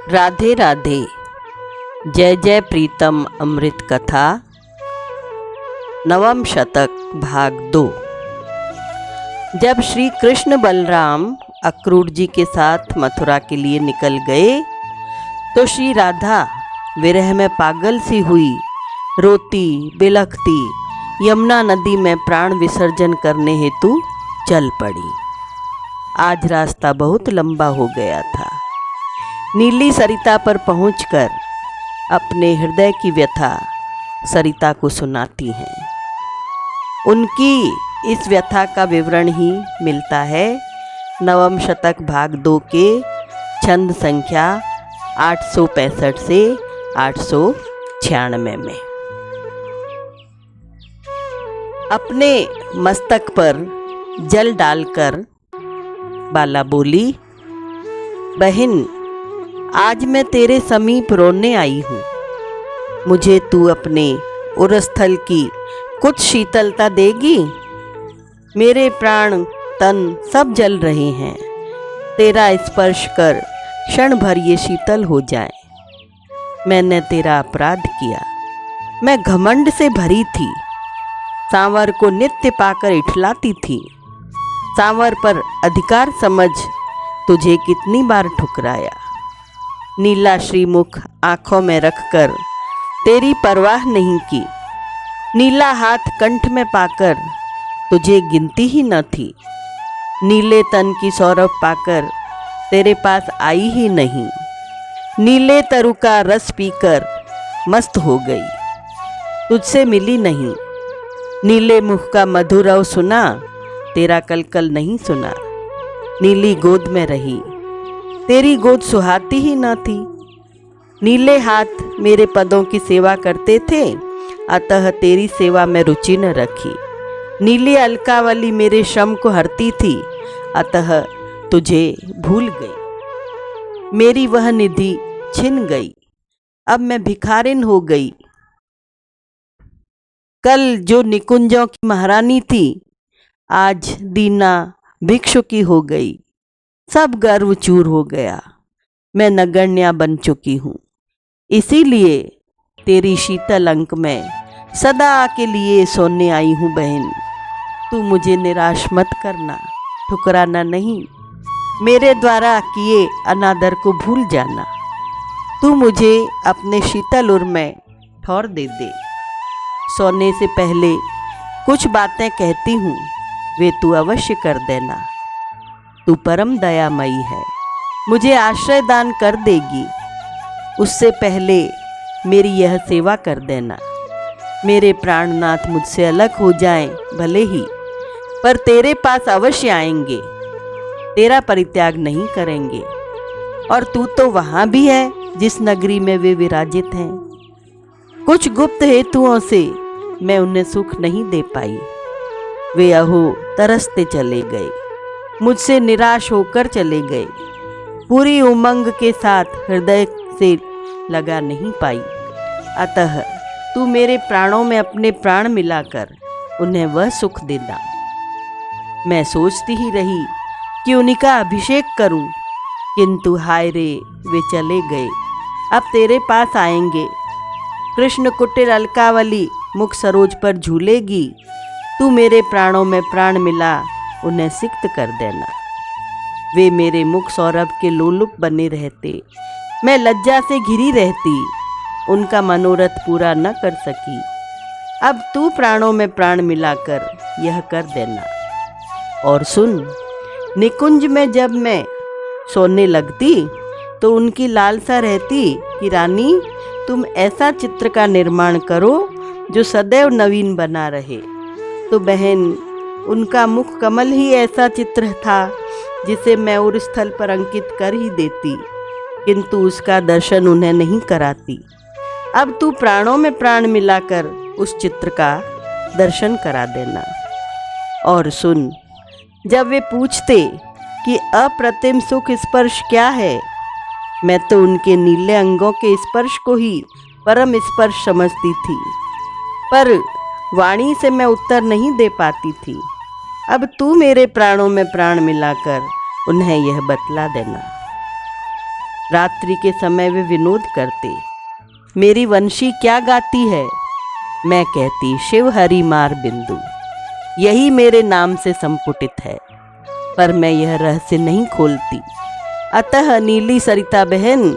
राधे राधे। जय जय प्रीतम अमृत कथा। नवम शतक भाग 2। जब श्री कृष्ण बलराम अक्रूर जी के साथ मथुरा के लिए निकल गए तो श्री राधा विरह में पागल सी हुई, रोती बिलखती यमुना नदी में प्राण विसर्जन करने हेतु चल पड़ी। आज रास्ता बहुत लंबा हो गया था। नीली सरिता पर पहुंचकर अपने हृदय की व्यथा सरिता को सुनाती हैं। उनकी इस व्यथा का विवरण ही मिलता है नवम शतक भाग 2 के छंद संख्या 865 से 896 में। अपने मस्तक पर जल डालकर बाला बोली, बहन आज मैं तेरे समीप रोने आई हूँ। मुझे तू अपने उरस्थल की कुछ शीतलता देगी? मेरे प्राण तन सब जल रहे हैं। तेरा स्पर्श कर क्षण भर ये शीतल हो जाए। मैंने तेरा अपराध किया। मैं घमंड से भरी थी। सांवर को नित्य पाकर इठलाती थी। सांवर पर अधिकार समझ तुझे कितनी बार ठुकराया। नीला श्रीमुख आंखों में रखकर तेरी परवाह नहीं की। नीला हाथ कंठ में पाकर तुझे गिनती ही न थी। नीले तन की सौरभ पाकर तेरे पास आई ही नहीं। नीले तरु का रस पीकर मस्त हो गई, तुझसे मिली नहीं। नीले मुख का मधुरव सुना, तेरा कलकल नहीं सुना। नीली गोद में रही, तेरी गोद सुहाती ही न थी। नीले हाथ मेरे पदों की सेवा करते थे, अतः तेरी सेवा में रुचि न रखी। नीली अलकावली मेरे श्रम को हरती थी, अतः तुझे भूल गई। मेरी वह निधि छिन गई, अब मैं भिखारिन हो गई। कल जो निकुंजों की महारानी थी, आज दीना भिक्षुकी हो गई। सब गर्व चूर हो गया। मैं नगण्या बन चुकी हूँ। इसीलिए तेरी शीतल अंक में सदा के लिए सोने आई हूँ। बहन तू मुझे निराश मत करना, ठुकराना नहीं। मेरे द्वारा किए अनादर को भूल जाना। तू मुझे अपने शीतल उर में ठौर दे दे। सोने से पहले कुछ बातें कहती हूँ, वे तू अवश्य कर देना। तू परम दयामयी है, मुझे आश्रय दान कर देगी। उससे पहले मेरी यह सेवा कर देना। मेरे प्राणनाथ मुझसे अलग हो जाएं भले ही, पर तेरे पास अवश्य आएंगे। तेरा परित्याग नहीं करेंगे। और तू तो वहाँ भी है जिस नगरी में वे विराजित हैं। कुछ गुप्त हेतुओं से मैं उन्हें सुख नहीं दे पाई। वे अहो तरसते चले गए, मुझसे निराश होकर चले गए। पूरी उमंग के साथ हृदय से लगा नहीं पाई। अतः तू मेरे प्राणों में अपने प्राण मिलाकर उन्हें वह सुख देना। मैं सोचती ही रही कि उन्हीं का अभिषेक करूं, किंतु हाय रे वे चले गए। अब तेरे पास आएंगे। कृष्ण कुटिर अलकावली मुख सरोज पर झूलेगी। तू मेरे प्राणों में प्राण मिला उन्हें सिक्त कर देना। वे मेरे मुख सौरभ के लोलुप बने रहते। मैं लज्जा से घिरी रहती, उनका मनोरथ पूरा न कर सकी। अब तू प्राणों में प्राण मिलाकर यह कर देना। और सुन, निकुंज में जब मैं सोने लगती तो उनकी लालसा रहती कि रानी तुम ऐसा चित्र का निर्माण करो जो सदैव नवीन बना रहे। तो बहन उनका मुख कमल ही ऐसा चित्र था जिसे मैं उर स्थल पर अंकित कर ही देती, किंतु उसका दर्शन उन्हें नहीं कराती। अब तू प्राणों में प्राण मिलाकर उस चित्र का दर्शन करा देना। और सुन, जब वे पूछते कि अप्रतिम सुख स्पर्श क्या है, मैं तो उनके नीले अंगों के स्पर्श को ही परम स्पर्श समझती थी, पर वाणी से मैं उत्तर नहीं दे पाती थी। अब तू मेरे प्राणों में प्राण मिलाकर उन्हें यह बतला देना। रात्रि के समय वे विनोद करते। मेरी वंशी क्या गाती है? मैं कहती शिव हरि मार बिंदु, यही मेरे नाम से संपुटित है, पर मैं यह रहस्य नहीं खोलती। अतः नीली सरिता बहन,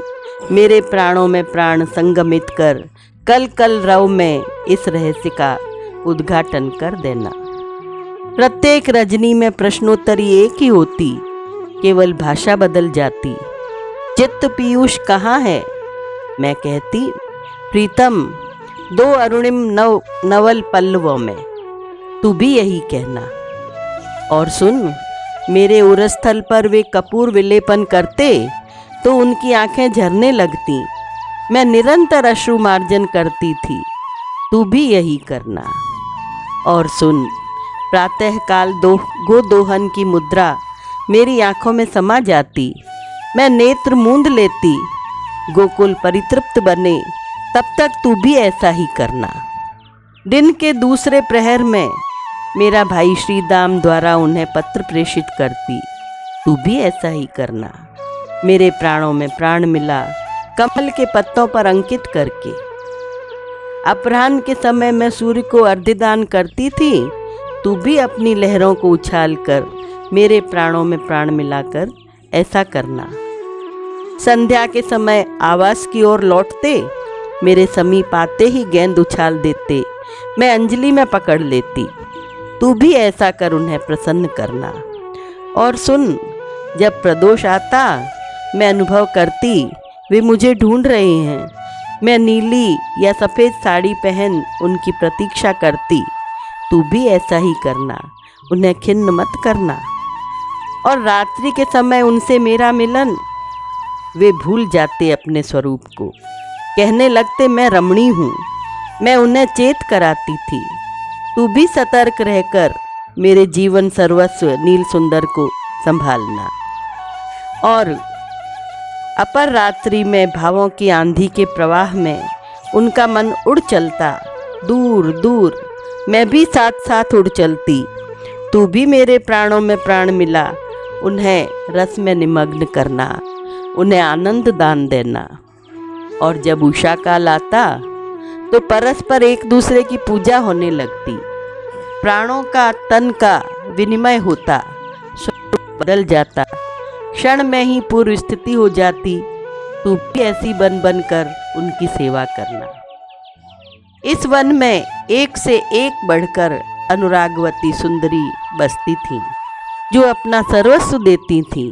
मेरे प्राणों में प्राण संगमित कर कल कल रव में इस रहस्य का उद्घाटन कर देना। प्रत्येक रजनी में प्रश्नोत्तरी एक ही होती, केवल भाषा बदल जाती। चित्त पीयूष कहाँ है? मैं कहती प्रीतम, 2 अरुणिम नवल पल्लवों में। तू भी यही कहना। और सुन, मेरे उरस्थल पर वे कपूर विलेपन करते तो उनकी आंखें झरने लगती। मैं निरंतर अश्रु मार्जन करती थी, तू भी यही करना। और सुन, प्रातःकाल गोदोहन की मुद्रा मेरी आंखों में समा जाती। मैं नेत्र मूंद लेती, गोकुल परितृप्त बने, तब तक तू भी ऐसा ही करना। दिन के दूसरे प्रहर में मेरा भाई श्रीदाम द्वारा उन्हें पत्र प्रेषित करती, तू भी ऐसा ही करना। मेरे प्राणों में प्राण मिला, कमल के पत्तों पर अंकित करके। अपराह्न के समय मैं सूर्य को अर्घ्यदान करती थी, तू भी अपनी लहरों को उछाल कर मेरे प्राणों में प्राण मिलाकर ऐसा करना। संध्या के समय आवास की ओर लौटते, मेरे समीप आते ही गेंद उछाल देते, मैं अंजलि में पकड़ लेती। तू भी ऐसा कर उन्हें प्रसन्न करना। और सुन, जब प्रदोष आता, मैं अनुभव करती वे मुझे ढूंढ रहे हैं। मैं नीली या सफ़ेद साड़ी पहन उनकी प्रतीक्षा करती। तू भी ऐसा ही करना, उन्हें खिन्न मत करना। और रात्रि के समय उनसे मेरा मिलन, वे भूल जाते अपने स्वरूप को, कहने लगते मैं रमणी हूँ। मैं उन्हें चेत कराती थी। तू भी सतर्क रहकर मेरे जीवन सर्वस्व नील सुंदर को संभालना। और अपर रात्रि में भावों की आंधी के प्रवाह में उनका मन उड़ चलता दूर दूर, मैं भी साथ साथ उड़ चलती। तू भी मेरे प्राणों में प्राण मिला, उन्हें रस में निमग्न करना, उन्हें आनंद दान देना। और जब उषा काल आता तो परस्पर एक दूसरे की पूजा होने लगती। प्राणों का तन का विनिमय होता, स्वरूप बदल जाता, क्षण में ही पूर्व स्थिति हो जाती। तू भी ऐसी बन बन कर उनकी सेवा करना। इस वन में एक से एक बढ़कर अनुरागवती सुंदरी बसती थीं, जो अपना सर्वस्व देती थीं।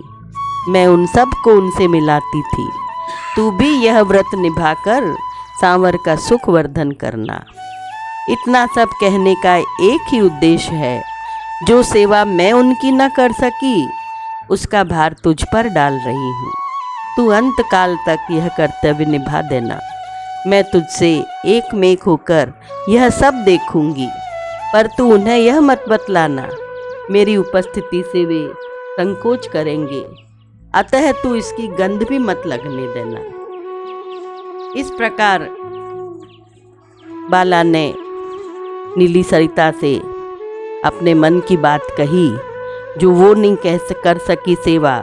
मैं उन सब को उनसे मिलाती थी। तू भी यह व्रत निभाकर सांवर का सुख वर्धन करना। इतना सब कहने का एक ही उद्देश्य है, जो सेवा मैं उनकी न कर सकी, उसका भार तुझ पर डाल रही हूँ। तू अंत काल तक यह कर्तव्य निभा देना। मैं तुझसे एक मेक होकर यह सब देखूंगी, पर तू उन्हें यह मत बतलाना, मेरी उपस्थिति से वे संकोच करेंगे। अतः तू इसकी गंध भी मत लगने देना। इस प्रकार बाला ने नीली सरिता से अपने मन की बात कही। जो वो नहीं कर सकी सेवा,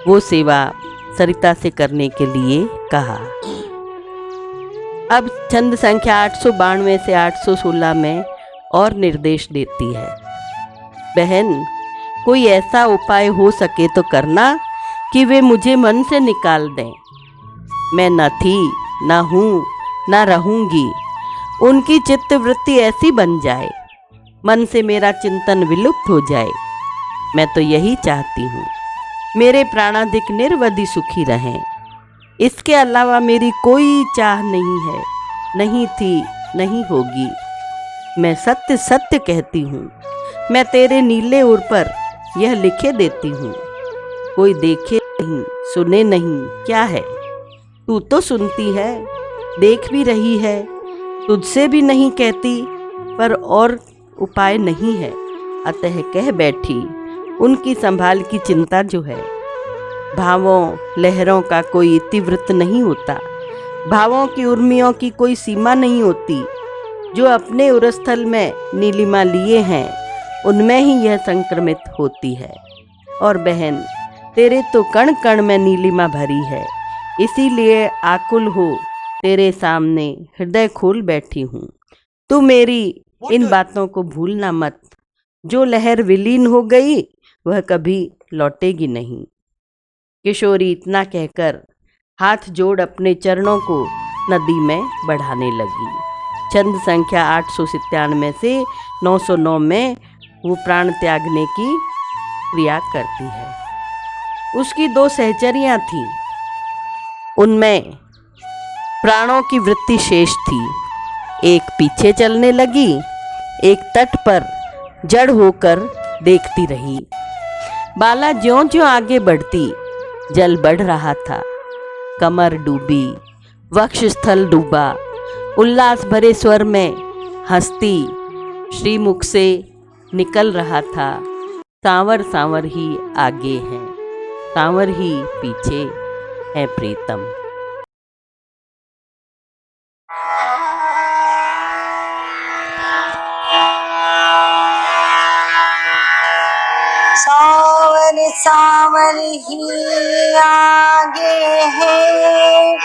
वो सेवा सरिता से करने के लिए कहा। अब छंद संख्या 892 से 816 में और निर्देश देती है। बहन, कोई ऐसा उपाय हो सके तो करना कि वे मुझे मन से निकाल दें। मैं न थी, न हूँ, न रहूँगी। उनकी चित्तवृत्ति ऐसी बन जाए, मन से मेरा चिंतन विलुप्त हो जाए। मैं तो यही चाहती हूँ, मेरे प्राणाधिक निर्वधि सुखी रहें। इसके अलावा मेरी कोई चाह नहीं है, नहीं थी, नहीं होगी। मैं सत्य सत्य कहती हूँ। मैं तेरे नीले उर पर यह लिखे देती हूँ। कोई देखे नहीं, सुने नहीं, क्या है? तू तो सुनती है, देख भी रही है। तुझसे भी नहीं कहती, पर और उपाय नहीं है, अतः कह बैठी। उनकी संभाल की चिंता जो है, भावों लहरों का कोई इतिवृत्त नहीं होता, भावों की उर्मियों की कोई सीमा नहीं होती। जो अपने उरस्थल में नीलिमा लिए हैं, उनमें ही यह संक्रमित होती है। और बहन, तेरे तो कण कण में नीलिमा भरी है, इसीलिए आकुल हो तेरे सामने हृदय खोल बैठी हूँ। तू मेरी इन बातों को भूलना मत। जो लहर विलीन हो गई वह कभी लौटेगी नहीं। किशोरी इतना कहकर हाथ जोड़ अपने चरणों को नदी में बढ़ाने लगी। छंद संख्या 897 से 909 में वो प्राण त्यागने की क्रिया करती है। उसकी 2 सहचरियां थीं। उनमें प्राणों की वृत्ति शेष थी। एक पीछे चलने लगी, एक तट पर जड़ होकर देखती रही। बाला ज्यों-ज्यों आगे बढ़ती जल बढ़ रहा था। कमर डूबी, वक्षस्थल डूबा। उल्लास भरे स्वर में हंसती श्रीमुख से निकल रहा था। सांवर सांवर ही आगे है, सांवर ही पीछे है प्रीतम। सांवर सांवर ही आगे है,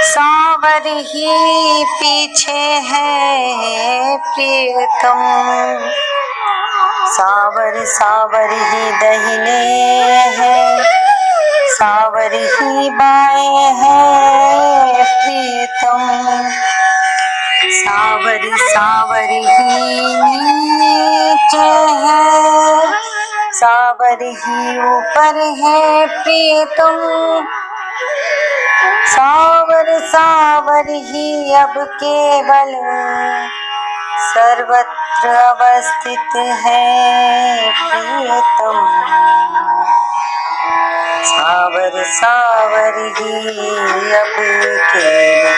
सांवर ही पीछे है प्रियतम। सांवर सांवर ही दाहिने है, सांवर ही बाएं है प्रियतम। सांवर सांवर ही नीचे है, सांवर ही ऊपर है प्रियतम। सांवर सांवर ही अब केवल सर्वत्र अवस्थित है प्रियतम। सांवर सांवर ही अब केवल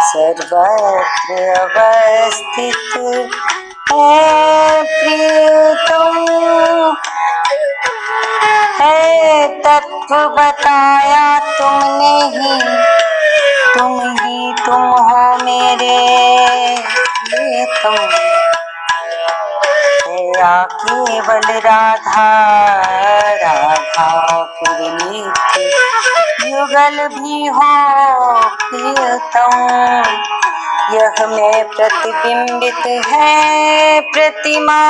सर्वत्र अवस्थित है प्रियतम। है तत्व बताया तुमने ही, तुम हो मेरे प्रियतम। है केवल राधा राधा फिर नित्य युगल भी हो प्रियतम। यह में प्रतिबिंबित है प्रतिमा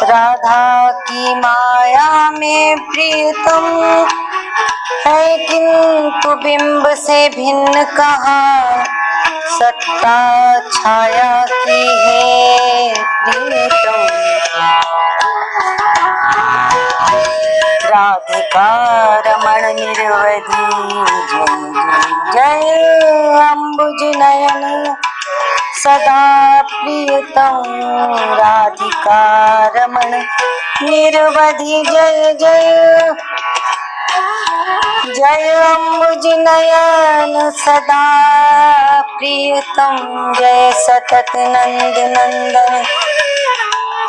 राधा की माया में प्रियतम। है किंतु बिंब से भिन्न कहाँ सत्ता छाया की है प्रियतम। राधिका रमण निर्वधि जय जय अम्बुज नयन सदा प्रियतम। राधिका रमण निर्वधि जय जय जय अम्बुज नयन सदा प्रियतम। जय सतत नंद नंदन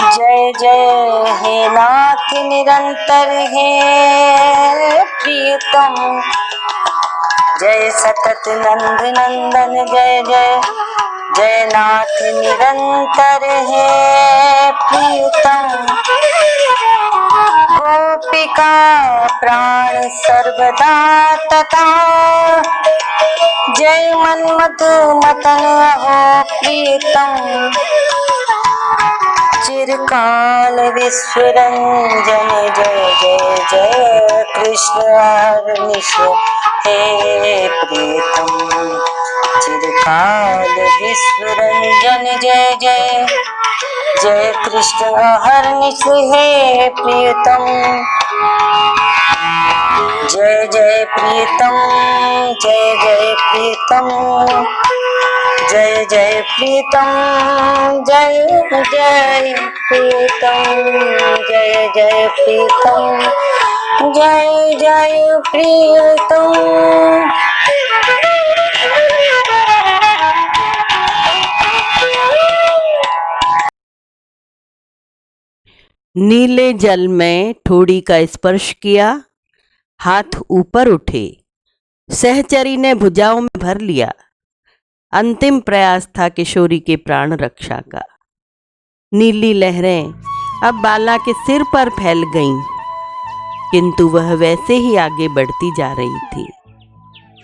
जय जय हे नाथ निरंतर है प्रियतम। जय सतत नंद नंदन जय जय जय नाथ निरंतर है प्रियतम। गोपिका प्राण सर्वदा तथा जय मन्मथ मतन हो प्रियतम। चिरकाल विश्व रंजन जय जय जय कृष्ण हरनिश हे प्रियतम। चिरकाल विश्व रंजन जय जय जय कृष्ण हरनिश हे प्रियतम। जय जय प्रियतम जय जय प्रियतम जय जय प्रीतम जय जय प्रीतम जय जय प्रीतम जय जय प्रीतम। नीले जल में ठोड़ी का स्पर्श किया, हाथ ऊपर उठे, सहचरी ने भुजाओं में भर लिया। अंतिम प्रयास था किशोरी के प्राण रक्षा का। नीली लहरें अब बाला के सिर पर फैल गईं। किंतु वह वैसे ही आगे बढ़ती जा रही थी।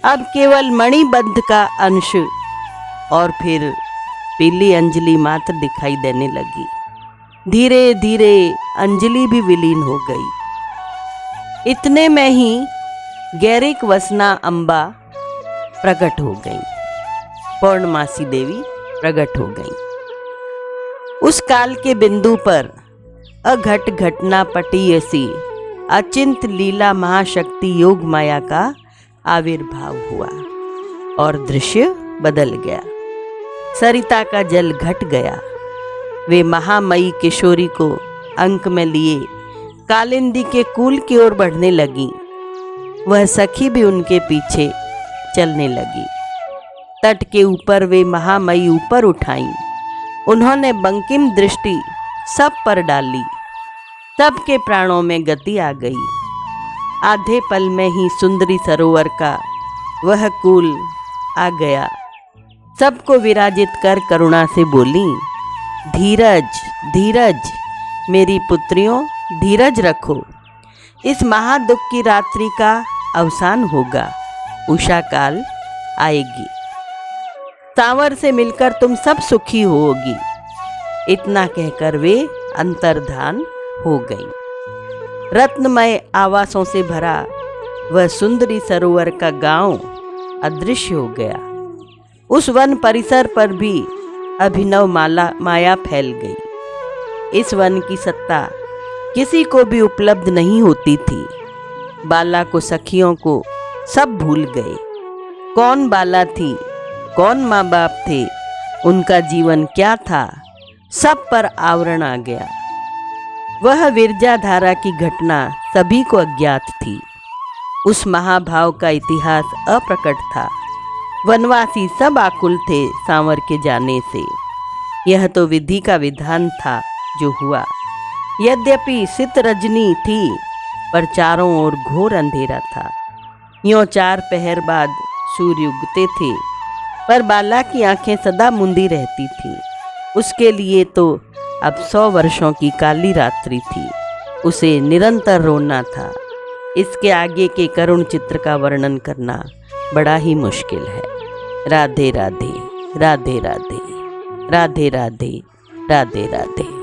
अब केवल मणिबद्ध का अंश और फिर पीली अंजलि मात्र दिखाई देने लगी। धीरे धीरे अंजलि भी विलीन हो गई। इतने में ही गैरिक वसना अम्बा प्रकट हो गई, पौर्णमासी देवी प्रकट हो गई। उस काल के बिंदु पर अघट घटना पटीयसी अचिंत लीला महाशक्ति योग माया का आविर्भाव हुआ और दृश्य बदल गया। सरिता का जल घट गया। वे महामयी किशोरी को अंक में लिए कालिंदी के कूल की ओर बढ़ने लगी। वह सखी भी उनके पीछे चलने लगी। तट के ऊपर वे महामयी ऊपर उठाईं। उन्होंने बंकिम दृष्टि सब पर डाली। सबके प्राणों में गति आ गई। आधे पल में ही सुंदरी सरोवर का वह कूल आ गया। सबको विराजित कर करुणा से बोली, धीरज धीरज मेरी पुत्रियों, धीरज रखो। इस महादुख की रात्रि का अवसान होगा। उषा काल आएगी। सांवर से मिलकर तुम सब सुखी होगी। इतना कहकर वे अंतर्धान हो गई। रत्नमय आवासों से भरा वह सुंदरी सरोवर का गांव अदृश्य हो गया। उस वन परिसर पर भी अभिनव माया फैल गई। इस वन की सत्ता किसी को भी उपलब्ध नहीं होती थी। बाला को सखियों को सब भूल गए। कौन बाला थी, कौन माँ बाप थे, उनका जीवन क्या था, सब पर आवरण आ गया। वह विरजा धारा की घटना सभी को अज्ञात थी। उस महाभाव का इतिहास अप्रकट था। वनवासी सब आकुल थे सांवर के जाने से। यह तो विधि का विधान था जो हुआ। यद्यपि सित रजनी थी पर चारों ओर घोर अंधेरा था। यों 4 पहर बाद सूर्य उगते थे पर बाला की आंखें सदा मुंदी रहती थीं। उसके लिए तो अब 100 वर्षों की काली रात्रि थी। उसे निरंतर रोना था। इसके आगे के करुण चित्र का वर्णन करना बड़ा ही मुश्किल है। राधे राधे, राधे राधे, राधे राधे, राधे राधे।